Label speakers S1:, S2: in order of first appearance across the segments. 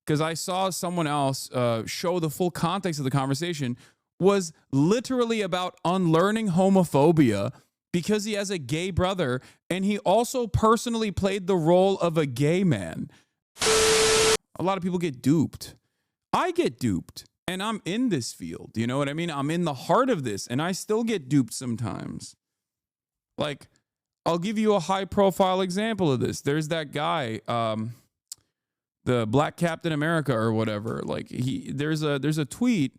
S1: because I saw someone else show the full context of the conversation, was literally about unlearning homophobia because he has a gay brother, and he also personally played the role of a gay man. A lot of people get duped. I get duped, and I'm in this field. You know what I mean? I'm in the heart of this, and I still get duped sometimes. Like, I'll give you a high-profile example of this. There's that guy, the Black Captain America or whatever. Like, there's a tweet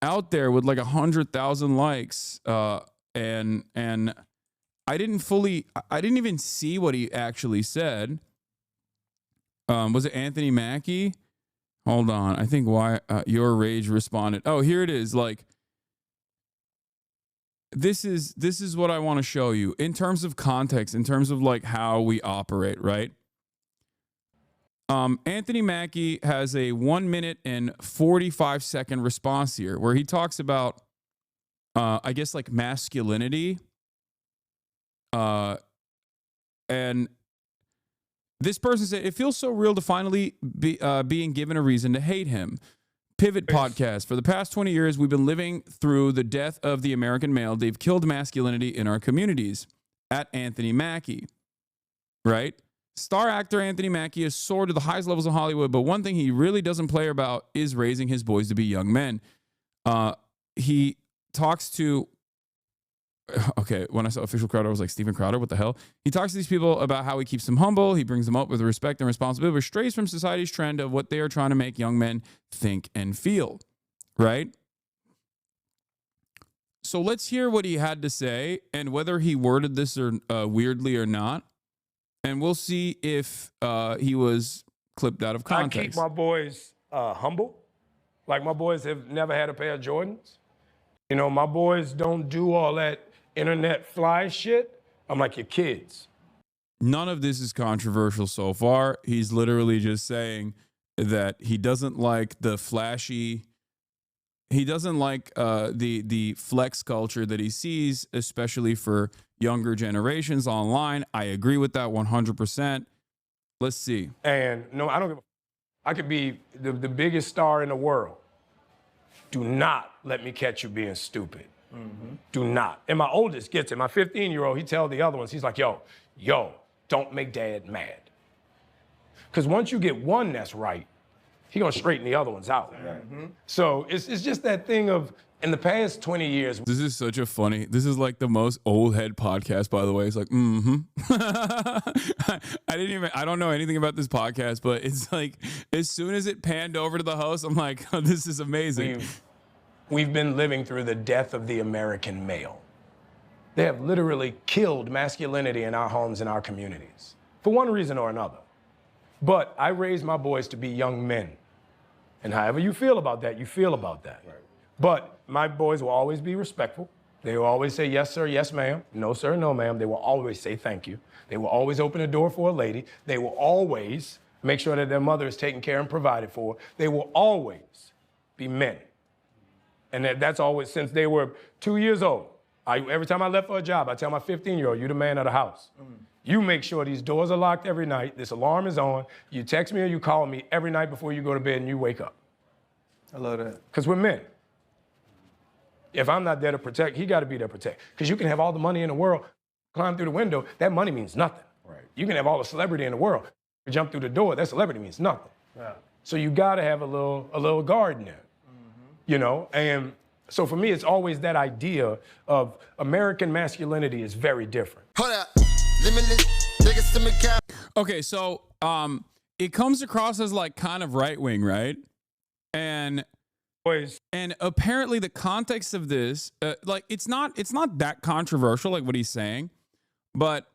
S1: out there with like 100,000 likes, and I didn't even see what he actually said. Was it Anthony Mackie? Hold on. I think why your rage responded. Oh, here it is. Like, this is what I want to show you in terms of context, in terms of like how we operate, right? Anthony Mackie has a 1 minute and 45 second response here where he talks about, I guess, like masculinity. And this person said, it feels so real to finally be being given a reason to hate him. Pivot podcast. For the past 20 years, we've been living through the death of the American male. They've killed masculinity in our communities. At Anthony Mackie, right? Star actor Anthony Mackie has soared to the highest levels of Hollywood, but one thing he really doesn't play about is raising his boys to be young men. He talks to, okay, when I saw official Crowder, I was like, Steven Crowder, what the hell? He talks to these people about how he keeps them humble. He brings them up with respect and responsibility, but strays from society's trend of what they are trying to make young men think and feel, right? So let's hear what he had to say and whether he worded this or weirdly or not. And we'll see if he was clipped out of context.
S2: I keep my boys humble. Like, my boys have never had a pair of Jordans. You know, my boys don't do all that internet fly shit. I'm like your kids.
S1: None of this is controversial so far. He's literally just saying that he doesn't like the flashy, he doesn't like the flex culture that he sees, especially for younger generations online. I agree with that 100%. Let's see.
S2: And no, I don't give a, I could be the biggest star in the world. Do not let me catch you being stupid. Mm-hmm. Do not. And my oldest gets it. My 15-year-old, he tells the other ones, he's like, yo, don't make dad mad. Because once you get one that's right, he gonna straighten the other ones out. Mm-hmm. So it's just that thing of, in the past 20 years.
S1: This is such a funny, this is like the most old head podcast, by the way. It's like, I don't know anything about this podcast, but it's like, as soon as it panned over to the host, I'm like, oh, this is amazing.
S2: We've been living through the death of the American male. They have literally killed masculinity in our homes and our communities, for one reason or another. But I raised my boys to be young men. And however you feel about that, you feel about that. Right. But my boys will always be respectful. They will always say, yes, sir, yes, ma'am. No, sir, no, ma'am. They will always say thank you. They will always open the door for a lady. They will always make sure that their mother is taken care and provided for. They will always be men. And that's always, since they were 2 years old. Every time I left for a job, I tell my 15-year-old, you're the man of the house. You make sure these doors are locked every night, this alarm is on, you text me or you call me every night before you go to bed and you wake up.
S3: I love that.
S2: Because we're men. If I'm not there to protect, he got to be there to protect. Because you can have all the money in the world, climb through the window, that money means nothing. Right. You can have all the celebrity in the world, jump through the door, that celebrity means nothing. Yeah. So you got to have a little guard in there, you know? And so for me, it's always that idea of American masculinity is very different.
S4: Hold up.
S1: Okay, so it comes across as like kind of right-wing, right? And apparently the context of this, like it's not that controversial, like what he's saying, but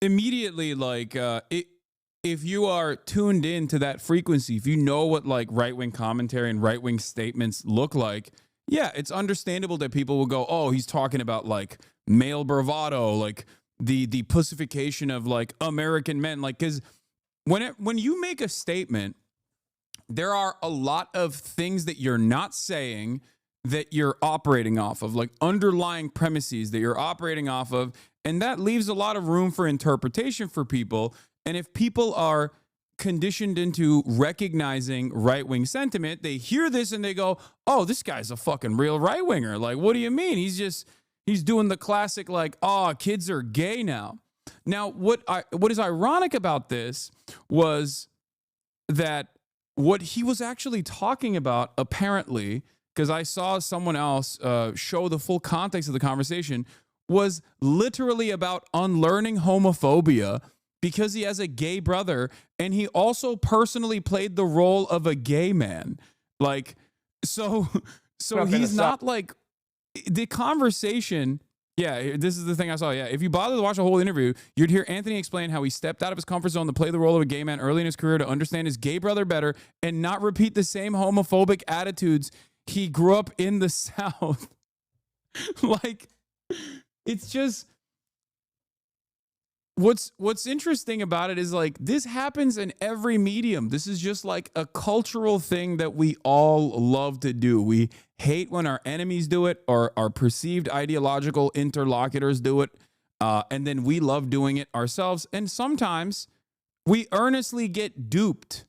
S1: immediately, like if you are tuned in to that frequency, if you know what like right-wing commentary and right-wing statements look like, yeah, it's understandable that people will go, oh, he's talking about like male bravado, like the pussification of like American men, like, because when you make a statement, there are a lot of things that you're not saying that you're operating off of, like underlying premises that you're operating off of, and that leaves a lot of room for interpretation for people. And if people are conditioned into recognizing right-wing sentiment. They hear this and they go, oh, this guy's a fucking real right-winger. Like, what do you mean? He's doing the classic, like, oh, kids are gay now. Now, what is ironic about this was that what he was actually talking about, apparently, because I saw someone else show the full context of the conversation, was literally about unlearning homophobia because he has a gay brother, and he also personally played the role of a gay man. Like, so he's not like the conversation. Yeah, this is the thing I saw. Yeah, if you bother to watch the whole interview, you'd hear Anthony explain how he stepped out of his comfort zone to play the role of a gay man early in his career to understand his gay brother better and not repeat the same homophobic attitudes he grew up in the South. Like, it's just what's interesting about it is, like, this happens in every medium. This is just like a cultural thing that we all love to do. We hate when our enemies do it or our perceived ideological interlocutors do it. And then we love doing it ourselves. And sometimes we earnestly get duped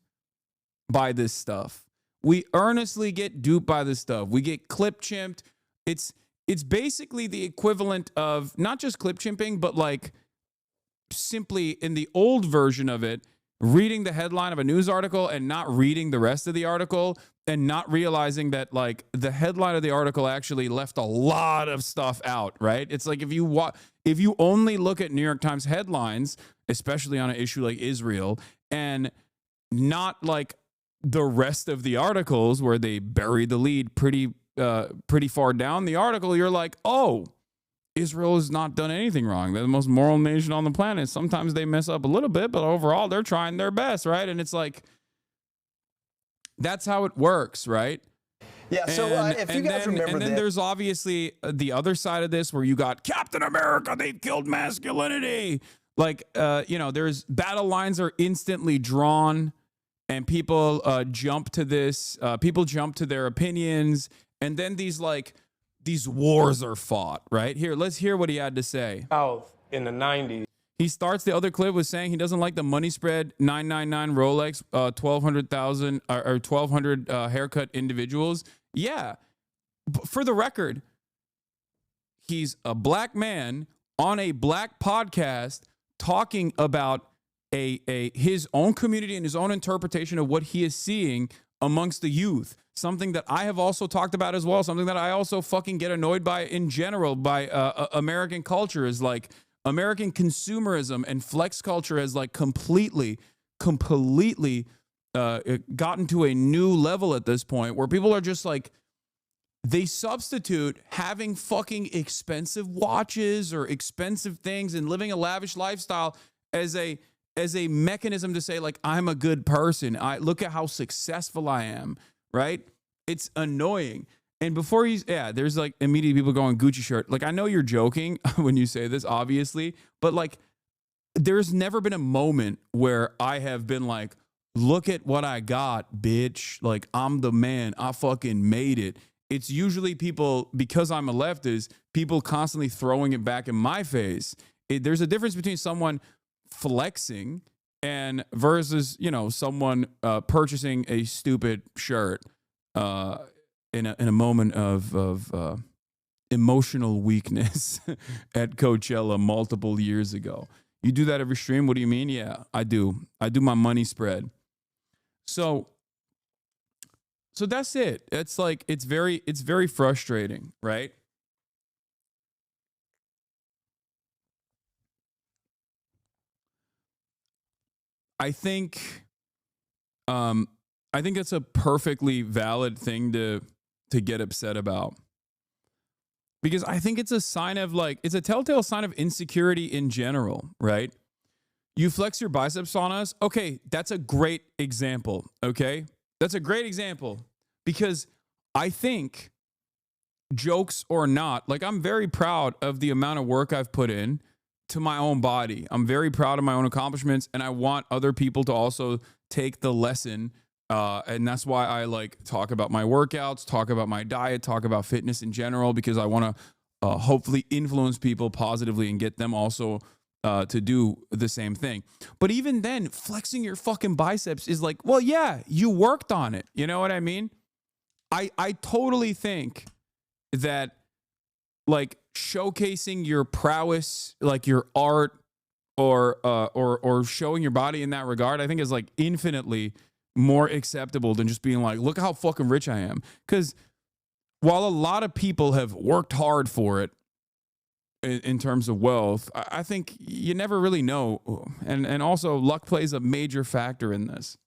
S1: by this stuff. We earnestly get duped by this stuff. We get clip chimped. It's basically the equivalent of not just clip chimping, but like simply in the old version of it, reading the headline of a news article and not reading the rest of the article and not realizing that, like, the headline of the article actually left a lot of stuff out, right? It's like if you only look at New York Times headlines, especially on an issue like Israel, and not like the rest of the articles where they bury the lead pretty far down the article, you're like, oh, Israel has not done anything wrong. They're the most moral nation on the planet. Sometimes they mess up a little bit, but overall they're trying their best, right? And it's like, that's how it works, right?
S3: Yeah, so if you guys remember
S1: and then there's obviously the other side of this where you got Captain America, they've killed masculinity. Like, there's battle lines are instantly drawn and people jump to this. People jump to their opinions. And then these wars are fought, right? Here, let's hear what he had to say.
S2: In the 90s.
S1: He starts the other clip with saying he doesn't like the money spread 999 Rolex, 1,200,000 or 1,200 haircut individuals. Yeah. For the record, he's a black man on a black podcast talking about his own community and his own interpretation of what he is seeing amongst the youth. Something that I have also talked about as well. Something that I also fucking get annoyed by in general by American culture is like American consumerism and flex culture has like completely gotten to a new level at this point where people are just like, they substitute having fucking expensive watches or expensive things and living a lavish lifestyle as a mechanism to say, like, I'm a good person. Look at how successful I am, right? It's annoying. And before there's like immediately people going Gucci shirt. Like, I know you're joking when you say this, obviously, but like, there's never been a moment where I have been like, look at what I got, bitch. Like, I'm the man. I fucking made it. It's usually people, because I'm a leftist, people constantly throwing it back in my face. There's a difference between someone flexing and versus, someone purchasing a stupid shirt in a moment of emotional weakness at Coachella multiple years ago. You do that every stream? What do you mean? Yeah, I do. I do my money spread. So that's it. It's like, it's very frustrating, right? I think that's a perfectly valid thing to get upset about. Because I think it's a sign of it's a telltale sign of insecurity in general, right? You flex your biceps on us. Okay, that's a great example, okay? That's a great example because I think, jokes or not, like, I'm very proud of the amount of work I've put in to my own body. I'm very proud of my own accomplishments, and I want other people to also take the lesson. And that's why I talk about my workouts, talk about my diet, talk about fitness in general, because I want to hopefully influence people positively and get them also to do the same thing. But even then, flexing your fucking biceps is like, well, yeah, you worked on it. You know what I mean? I totally think that like showcasing your prowess, like your art, or showing your body in that regard, I think is like infinitely more acceptable than just being like, look how fucking rich I am. Because while a lot of people have worked hard for it in terms of wealth, I think you never really know. And also luck plays a major factor in this.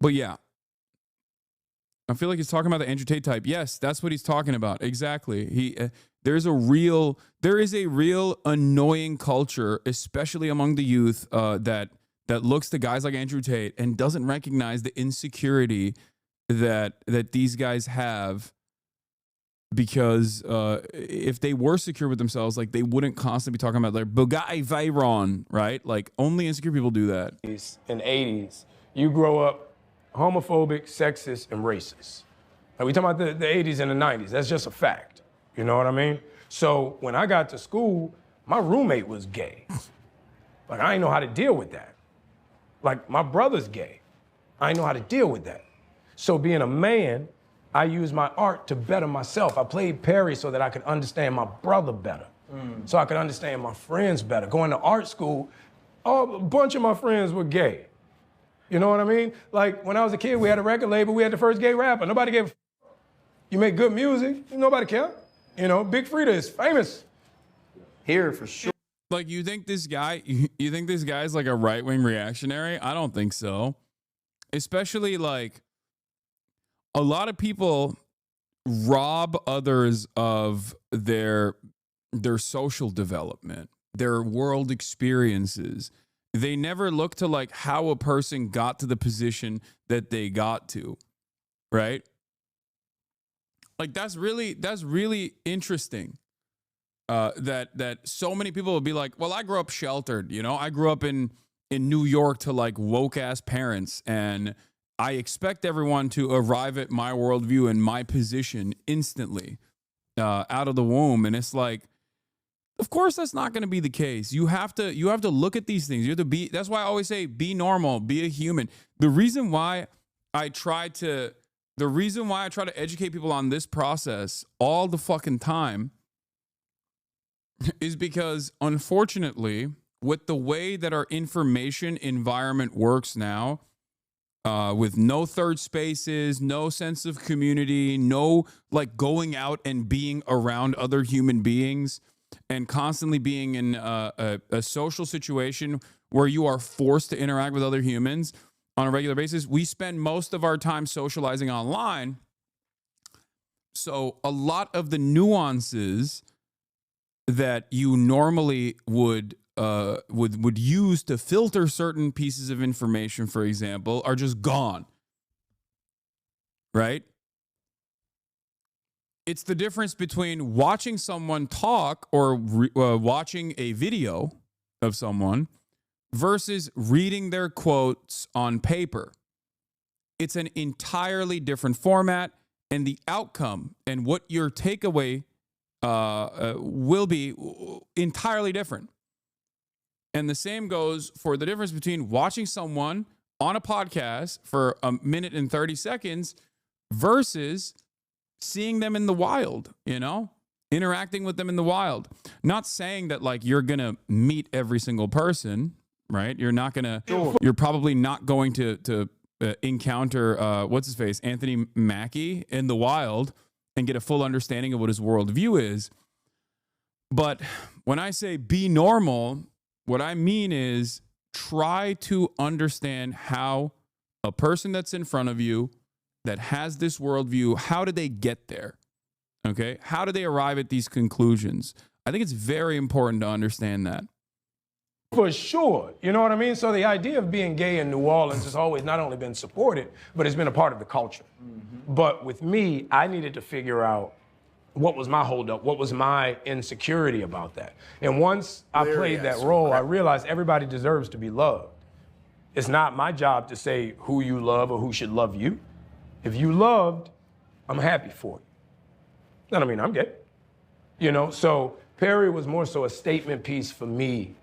S1: But yeah, I feel like he's talking about the Andrew Tate type. Yes, that's what he's talking about. Exactly. There is a real annoying culture, especially among the youth, that looks to guys like Andrew Tate and doesn't recognize the insecurity that these guys have. Because if they were secure with themselves, like they wouldn't constantly be talking about their Bugatti Veyron, right? Like only insecure people do that.
S2: In the 80s, you grow up homophobic, sexist, and racist. Now, we talking about the 80s and the 90s. That's just a fact. You know what I mean? So when I got to school, my roommate was gay. Like, I didn't know how to deal with that. Like, my brother's gay. I didn't know how to deal with that. So being a man, I used my art to better myself. I played Perry so that I could understand my brother better, so I could understand my friends better. Going to art school, a bunch of my friends were gay. You know what I mean? Like, when I was a kid, we had a record label. We had the first gay rapper. Nobody gave a You make good music, nobody care. You know, Big Frida is famous here for sure.
S1: Like, you think this guy is like a right-wing reactionary? I don't think so. Especially, like, a lot of people rob others of their social development, their world experiences. They never look to like how a person got to the position that they got to, right? Like that's really interesting. That so many people will be like, well, I grew up sheltered, you know, I grew up in New York to like woke ass parents, and I expect everyone to arrive at my worldview and my position instantly, out of the womb. And it's like, of course, that's not going to be the case. You have to look at these things. You have to be. That's why I always say, be normal, be a human. The reason why I try to educate people on this process all the fucking time is because, unfortunately, with the way that our information environment works now, with no third spaces, no sense of community, no like going out and being around other human beings, and constantly being in a social situation where you are forced to interact with other humans on a regular basis, we spend most of our time socializing online. So a lot of the nuances that you normally would use to filter certain pieces of information, for example, are just gone, right? It's the difference between watching someone talk or watching a video of someone versus reading their quotes on paper. It's an entirely different format, and the outcome and what your takeaway will be entirely different. And the same goes for the difference between watching someone on a podcast for a minute and 30 seconds versus seeing them in the wild, you know, interacting with them in the wild. Not saying that like you're going to meet every single person, right? You're probably not going to encounter, what's his face, Anthony Mackie in the wild and get a full understanding of what his worldview is. But when I say be normal, what I mean is try to understand how a person that's in front of you that has this worldview, how did they get there? Okay? How do they arrive at these conclusions? I think it's very important to understand that.
S2: For sure. You know what I mean? So the idea of being gay in New Orleans has always not only been supported, but it's been a part of the culture. Mm-hmm. But with me, I needed to figure out what was my holdup, what was my insecurity about that. And once I played that role, I realized everybody deserves to be loved. It's not my job to say who you love or who should love you. If you loved, I'm happy for you. That don't mean I'm gay. You know, so Perry was more so a statement piece for me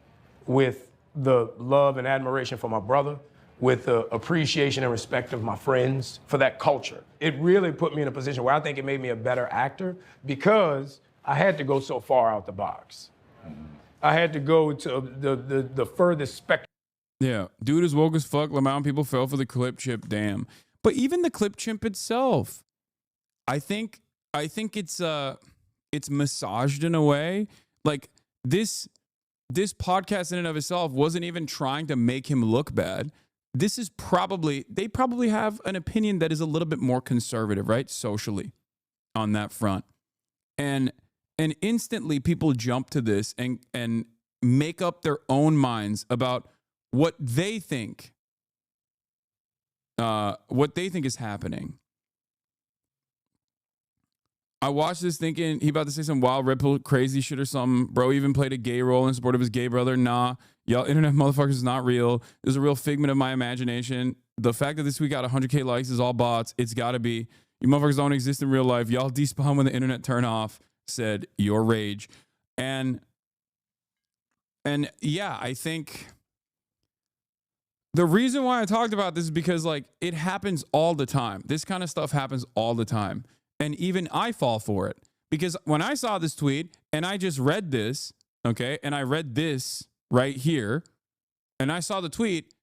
S2: with the love and admiration for my brother, with the appreciation and respect of my friends for that culture. It really put me in a position where I think it made me a better actor because I had to go so far out the box. I had to go to the furthest spectrum.
S1: Yeah, dude is woke as fuck. Lamont people fell for the clip chimp. Damn, but even the clip chimp itself, I think it's massaged in a way. Like this podcast in and of itself wasn't even trying to make him look bad. This is they probably have an opinion that is a little bit more conservative, right? Socially on that front. And instantly people jump to this and make up their own minds about what they think is happening. I watched this thinking he about to say some wild red pill crazy shit or something. Bro even played a gay role in support of his gay brother. Nah, y'all internet motherfuckers is not real. This is a real figment of my imagination. The fact that this tweet got 100K likes is all bots. It's got to be. You motherfuckers don't exist in real life. Y'all despawn when the internet turn off, said your rage. And yeah, I think the reason why I talked about this is because like it happens all the time. This kind of stuff happens all the time. And even I fall for it because when I saw this tweet and I just read this, okay, and I read this right here and I saw the tweet,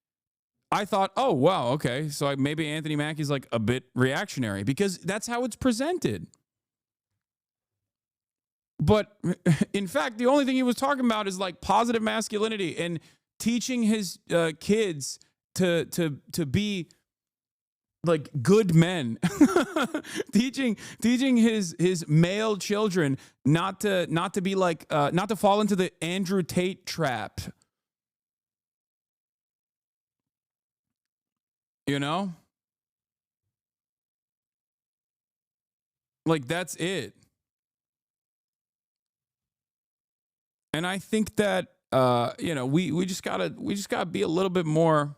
S1: I thought, oh, wow, okay, so maybe Anthony Mackie's like a bit reactionary because that's how it's presented. But in fact, the only thing he was talking about is like positive masculinity and teaching his kids to be like good men, teaching his male children not to be like not to fall into the Andrew Tate trap. You know, like that's it. And I think that we just gotta be a little bit more.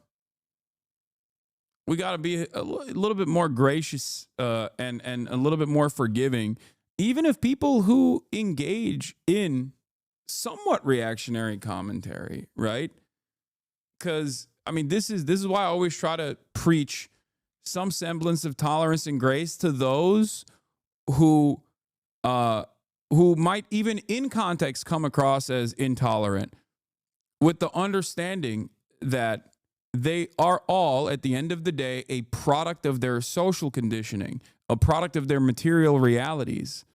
S1: We got to be a little bit more gracious and a little bit more forgiving, even if people who engage in somewhat reactionary commentary, right? Because I mean, this is why I always try to preach some semblance of tolerance and grace to those who might even in context come across as intolerant, with the understanding that they are all, at the end of the day, a product of their social conditioning, a product of their material realities.